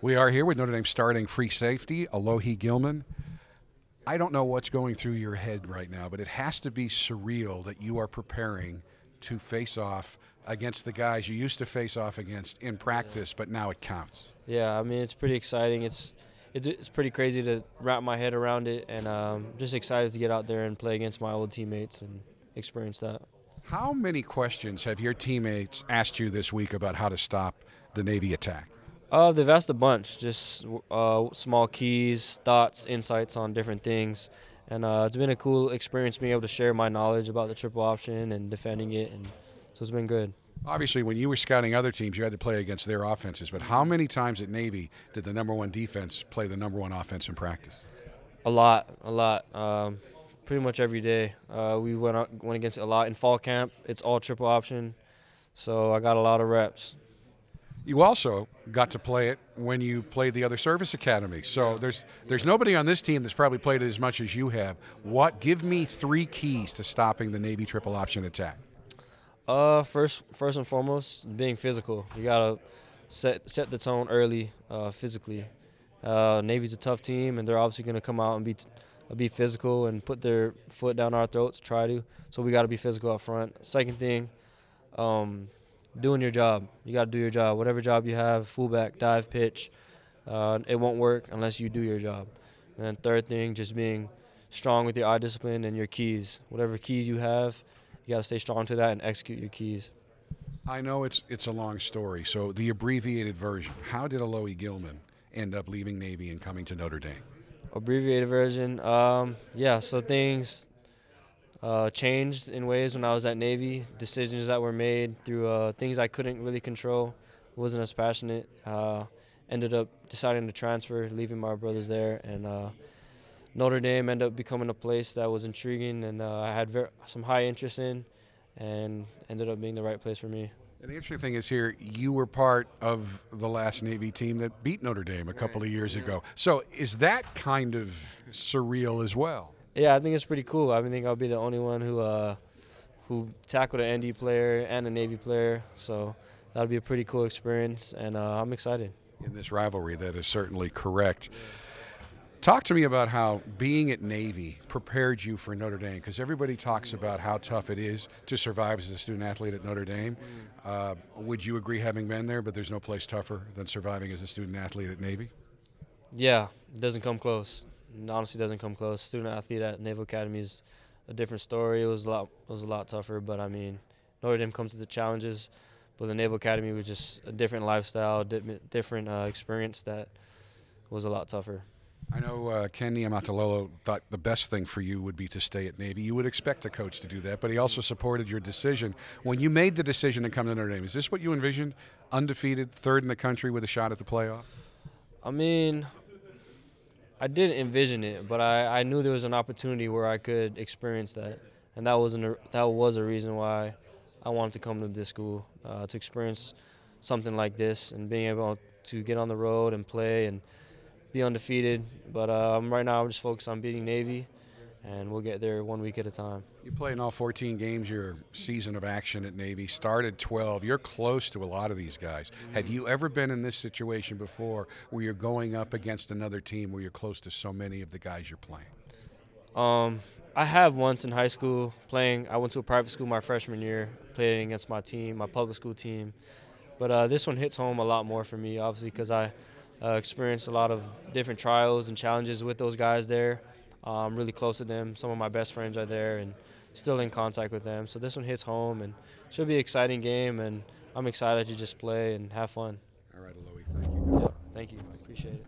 We are here with Notre Dame starting free safety, Alohi Gilman. I don't know what's going through your head right now, but it has to be surreal that you are preparing to face off against the guys you used to face off against in practice, but now it counts. Yeah, I mean, it's pretty exciting. It's pretty crazy to wrap my head around it, and just excited to get out there and play against my old teammates and experience that. How many questions have your teammates asked you this week about how to stop the Navy attack? They've asked a bunch, just small keys, thoughts, insights on different things, and it's been a cool experience being able to share my knowledge about the triple option and defending it, and so it's been good. Obviously, when you were scouting other teams, you had to play against their offenses, but how many times at Navy did the number one defense play the number one offense in practice? A lot. Pretty much every day. We went against it a lot in fall camp. It's all triple option, so I got a lot of reps. You also got to play it when you played the other service academy. So there's nobody on this team that's probably played it as much as you have. Give me 3 keys to stopping the Navy triple option attack. First and foremost, being physical. You gotta set the tone early, physically. Navy's a tough team, and they're obviously gonna come out and be physical and put their foot down our throats, try to. So we gotta be physical up front. Second thing, doing your job. You got to do your job. Whatever job you have, fullback, dive, pitch, it won't work unless you do your job. And then third thing, just being strong with your eye discipline and your keys. Whatever keys you have, you got to stay strong to that and execute your keys. I know it's a long story, so the abbreviated version. How did Alohi Gilman end up leaving Navy and coming to Notre Dame? Abbreviated version, so things changed in ways when I was at Navy. Decisions that were made through things I couldn't really control. Wasn't as passionate. Ended up deciding to transfer, leaving my brothers there, and Notre Dame ended up becoming a place that was intriguing and I had some high interest in, and ended up being the right place for me. And the interesting thing is here, you were part of the last Navy team that beat Notre Dame a couple of years ago. So is that kind of surreal as well? Yeah, I think it's pretty cool. I think I'll be the only one who tackled an ND player and a Navy player, so that'll be a pretty cool experience, and I'm excited. In this rivalry, that is certainly correct. Talk to me about how being at Navy prepared you for Notre Dame, because everybody talks about how tough it is to survive as a student athlete at Notre Dame. Would you agree, having been there, but there's no place tougher than surviving as a student athlete at Navy? Yeah, it doesn't come close. It honestly doesn't come close. Student athlete at Naval Academy is a different story. It was a lot tougher, but I mean, Notre Dame comes with the challenges, but the Naval Academy was just a different lifestyle, different experience that was a lot tougher. I know Ken Niumatalolo thought the best thing for you would be to stay at Navy. You would expect a coach to do that, but he also supported your decision. When you made the decision to come to Notre Dame, is this what you envisioned? Undefeated, third in the country with a shot at the playoff? I mean, I didn't envision it, but I knew there was an opportunity where I could experience that, and that was a reason why I wanted to come to this school, to experience something like this and being able to get on the road and play and be undefeated. But right now I'm just focused on beating Navy, and we'll get there 1 week at a time. You played in all 14 games your season of action at Navy, started 12. You're close to a lot of these guys. Have you ever been in this situation before where you're going up against another team where you're close to so many of the guys you're playing? I have once in high school playing. I went to a private school my freshman year, playing against my team, my public school team. But this one hits home a lot more for me, obviously, because I experienced a lot of different trials and challenges with those guys there. I'm really close to them. Some of my best friends are there and still in contact with them. So this one hits home, and should be an exciting game, and I'm excited to just play and have fun. All right, Alohi, thank you. Yeah, thank you. I appreciate it.